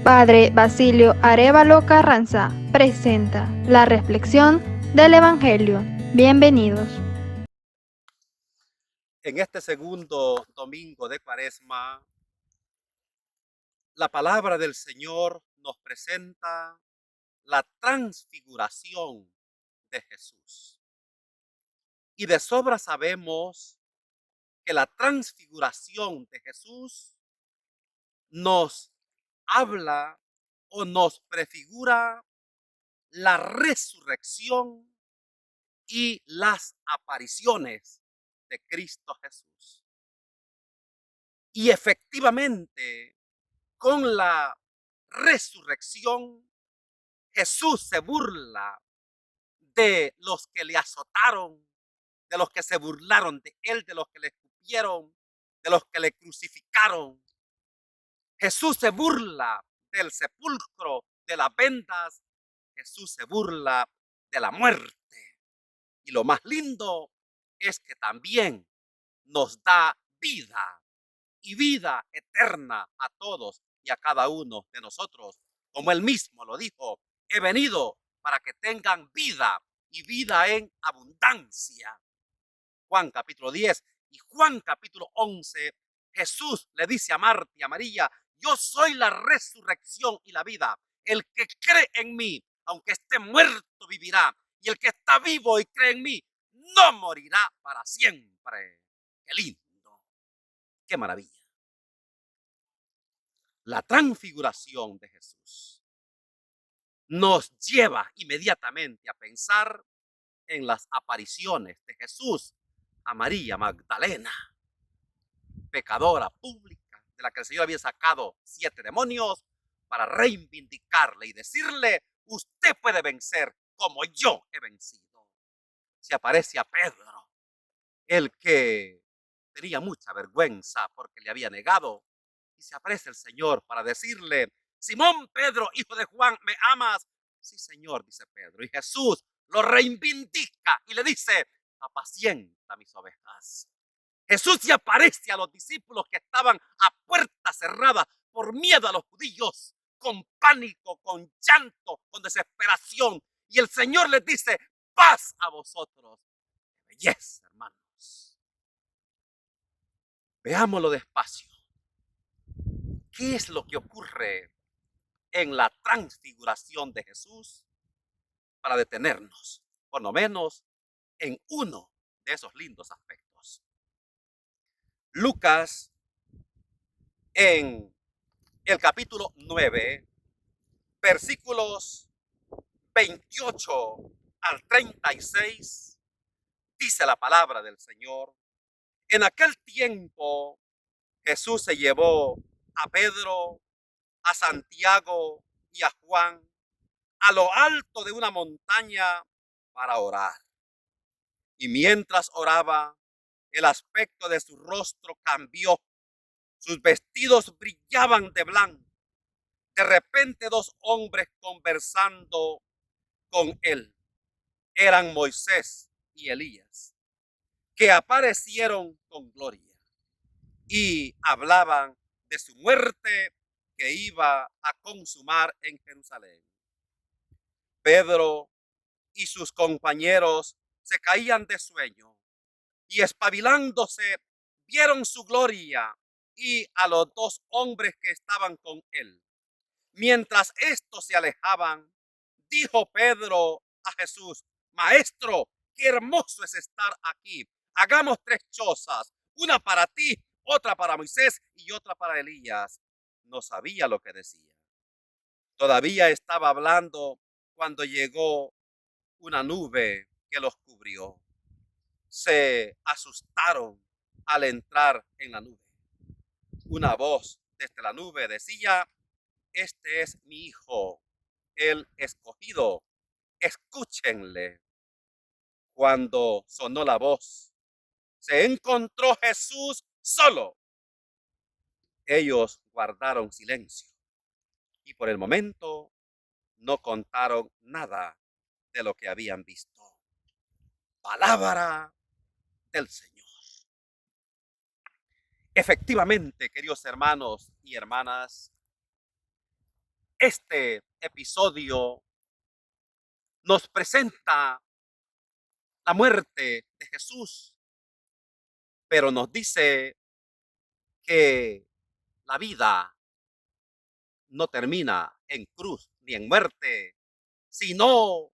Padre Basilio Arévalo Carranza presenta la reflexión del Evangelio. Bienvenidos. En este segundo domingo de Cuaresma, la palabra del Señor nos presenta la transfiguración de Jesús. Y de sobra sabemos que la transfiguración de Jesús nos habla o nos prefigura la resurrección y las apariciones de Cristo Jesús. Y efectivamente, con la resurrección, Jesús se burla de los que le azotaron, de los que se burlaron de él, de los que le escupieron, de los que le crucificaron. Jesús se burla del sepulcro, de las vendas. Jesús se burla de la muerte. Y lo más lindo es que también nos da vida y vida eterna a todos y a cada uno de nosotros. Como él mismo lo dijo, he venido para que tengan vida y vida en abundancia. Juan capítulo 10 y Juan capítulo 11, Jesús le dice a Marta y a María, yo soy la resurrección y la vida. El que cree en mí, aunque esté muerto, vivirá. Y el que está vivo y cree en mí, no morirá para siempre. Qué lindo, qué maravilla. La transfiguración de Jesús nos lleva inmediatamente a pensar en las apariciones de Jesús a María Magdalena, pecadora pública, de la que el Señor había sacado 7 demonios, para reivindicarle y decirle, usted puede vencer como yo he vencido. Se aparece a Pedro, el que tenía mucha vergüenza porque le había negado, y se aparece el Señor para decirle, Simón Pedro, hijo de Juan, ¿me amas? Sí, Señor, dice Pedro. Y Jesús lo reivindica y le dice, apacienta mis ovejas. Jesús se aparece a los discípulos que estaban a puerta cerrada por miedo a los judíos, con pánico, con llanto, con desesperación. Y el Señor les dice, paz a vosotros. Belleza, hermanos. Veámoslo despacio. ¿Qué es lo que ocurre en la transfiguración de Jesús? Para detenernos, por lo menos, en uno de esos lindos aspectos. Lucas, en el capítulo 9, versículos 28 al 36, dice la palabra del Señor. En aquel tiempo, Jesús se llevó a Pedro, a Santiago y a Juan a lo alto de una montaña para orar. Y mientras oraba, el aspecto de su rostro cambió. Sus vestidos brillaban de blanco. De repente 2 hombres conversando con él, eran Moisés y Elías, que aparecieron con gloria y hablaban de su muerte que iba a consumar en Jerusalén. Pedro y sus compañeros se caían de sueño y espabilándose vieron su gloria y a los 2 hombres que estaban con él. Mientras estos se alejaban, dijo Pedro a Jesús, Maestro, qué hermoso es estar aquí. Hagamos 3 chozas, una para ti, otra para Moisés y otra para Elías. No sabía lo que decía. Todavía estaba hablando cuando llegó una nube que los cubrió. Se asustaron al entrar en la nube. Una voz desde la nube decía, este es mi hijo, el escogido, escúchenle. Cuando sonó la voz, se encontró Jesús solo. Ellos guardaron silencio y por el momento no contaron nada de lo que habían visto. Palabra del Señor. Efectivamente, queridos hermanos y hermanas, este episodio nos presenta la muerte de Jesús, pero nos dice que la vida no termina en cruz ni en muerte, sino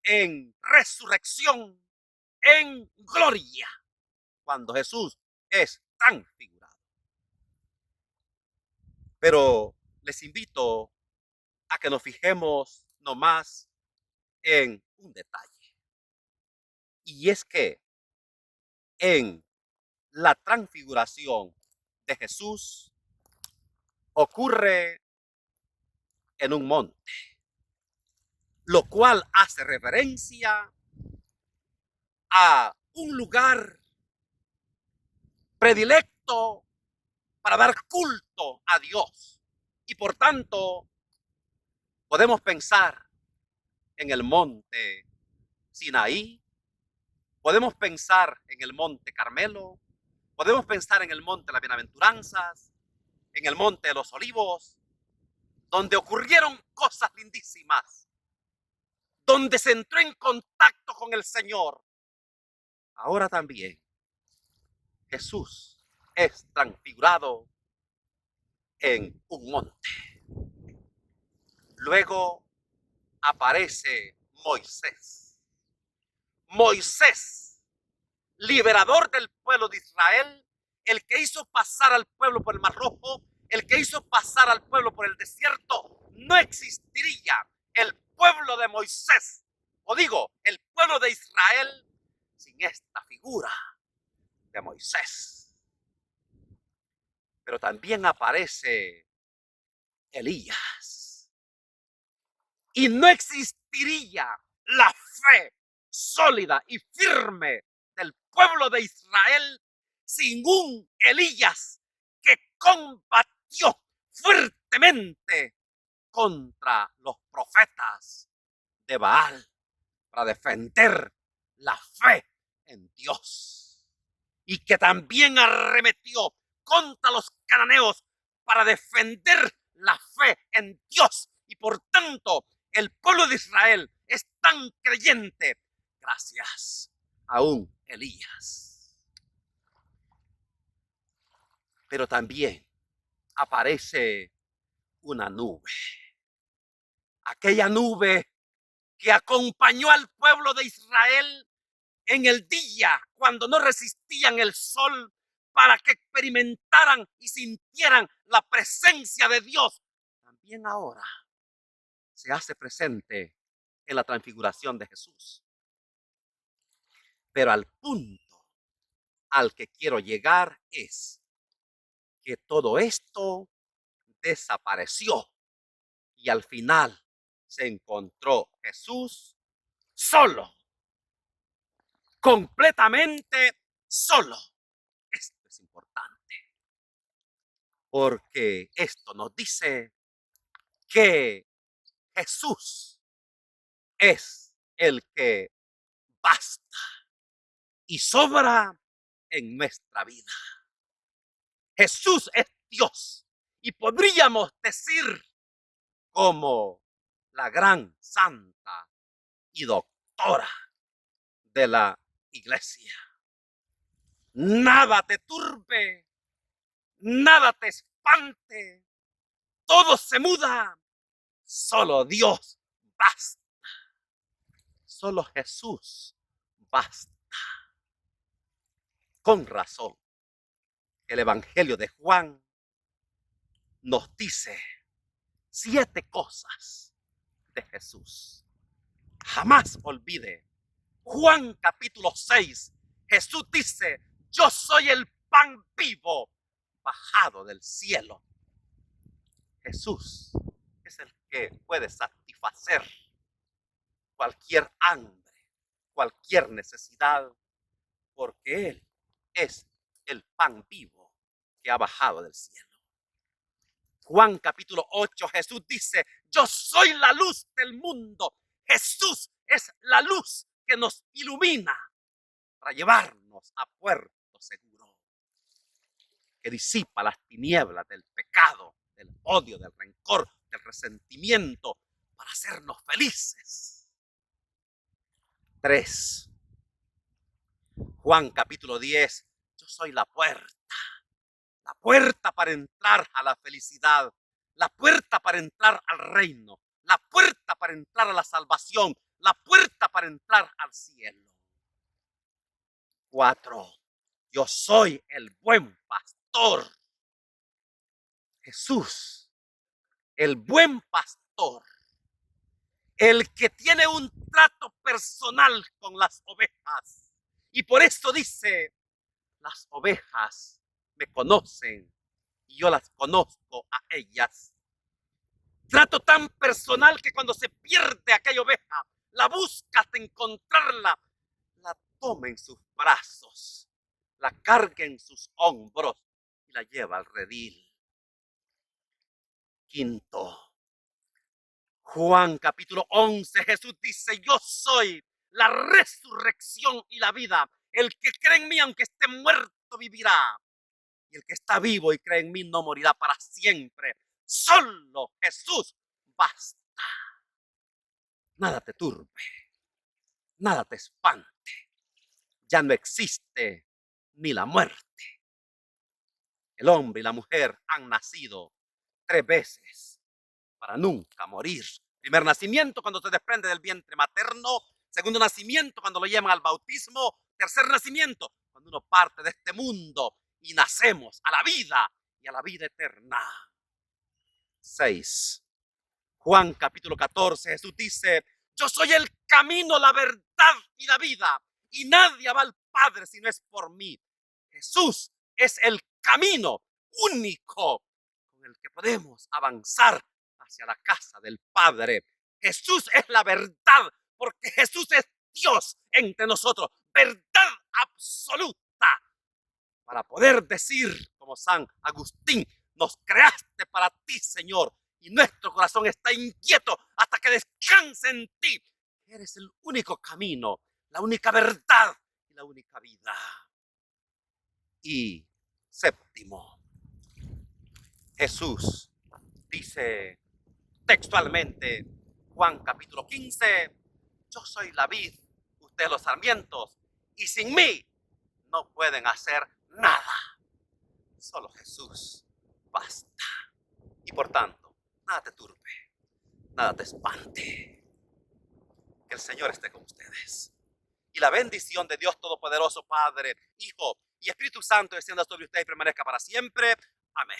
en resurrección, en gloria, cuando Jesús es transfigurado. Pero les invito a que nos fijemos nomás en un detalle. Y es que en la transfiguración de Jesús ocurre en un monte, lo cual hace referencia a un lugar predilecto para dar culto a Dios. Y por tanto, podemos pensar en el monte Sinaí, podemos pensar en el monte Carmelo, podemos pensar en el monte de las Bienaventuranzas, en el monte de los Olivos, donde ocurrieron cosas lindísimas, donde se entró en contacto con el Señor. Ahora también Jesús es transfigurado en un monte. Luego aparece Moisés. Moisés, liberador del pueblo de Israel, el que hizo pasar al pueblo por el Mar Rojo, el que hizo pasar al pueblo por el desierto. No existiría el pueblo de Moisés, o digo, el pueblo de Israel, sin esta figura de Moisés. Pero también aparece Elías. Y no existiría la fe sólida y firme del pueblo de Israel sin un Elías que combatió fuertemente contra los profetas de Baal para defender la fe en Dios, y que también arremetió contra los cananeos para defender la fe en Dios. Y por tanto, el pueblo de Israel es tan creyente gracias a un Elías. Pero también aparece una nube. Aquella nube que acompañó al pueblo de Israel en el día cuando no resistían el sol, para que experimentaran y sintieran la presencia de Dios. También ahora se hace presente en la transfiguración de Jesús. Pero al punto al que quiero llegar es que todo esto desapareció y al final se encontró Jesús solo, completamente solo. Esto es importante, porque esto nos dice que Jesús es el que basta y sobra en nuestra vida. Jesús es Dios y podríamos decir como la gran santa y doctora de la iglesia. Nada te turbe, nada te espante, todo se muda, solo Dios basta, solo Jesús basta. Con razón, el Evangelio de Juan nos dice 7 cosas de Jesús. Jamás olvide, Juan capítulo 6, Jesús dice: yo soy el pan vivo bajado del cielo. Jesús es el que puede satisfacer cualquier hambre, cualquier necesidad, porque Él es el pan vivo que ha bajado del cielo. Juan capítulo 8, Jesús dice: yo soy la luz del mundo. Jesús es la luz que nos ilumina para llevarnos a puerto seguro, que disipa las tinieblas del pecado, del odio, del rencor, del resentimiento para hacernos felices. 3. Juan capítulo 10. Yo soy la puerta para entrar a la felicidad, la puerta para entrar al reino, la puerta para entrar a la salvación, la puerta para entrar al cielo. 4. Yo soy el buen pastor. Jesús, el buen pastor, el que tiene un trato personal con las ovejas. Y por eso dice, las ovejas me conocen y yo las conozco a ellas. Trato tan personal que cuando se pierde aquella oveja, la busca hasta encontrarla, la toma en sus brazos, la carga en sus hombros y la lleva al redil. 5. Juan capítulo 11, Jesús dice, yo soy la resurrección y la vida. El que cree en mí, aunque esté muerto, vivirá. Y el que está vivo y cree en mí no morirá para siempre. Solo Jesús basta. Nada te turbe, nada te espante. Ya no existe ni la muerte. El hombre y la mujer han nacido 3 veces para nunca morir. Primer nacimiento cuando se desprende del vientre materno. Segundo nacimiento cuando lo llevan al bautismo. Tercer nacimiento cuando uno parte de este mundo y nacemos a la vida y a la vida eterna. 6. Juan capítulo 14, Jesús dice, yo soy el camino, la verdad y la vida, y nadie va al Padre si no es por mí. Jesús es el camino único con el que podemos avanzar hacia la casa del Padre. Jesús es la verdad, porque Jesús es Dios entre nosotros, verdad absoluta. Para poder decir, como San Agustín, nos creaste para ti, Señor, y nuestro corazón está inquieto hasta que descanse en ti. Eres el único camino, la única verdad y la única vida. Y 7, Jesús dice textualmente, Juan capítulo 15, yo soy la vid, ustedes los sarmientos, y sin mí no pueden hacer nada. Solo Jesús basta. Y por tanto, nada te turbe, nada te espante. Que el Señor esté con ustedes. Y la bendición de Dios Todopoderoso, Padre, Hijo y Espíritu Santo descienda sobre ustedes y permanezca para siempre. Amén.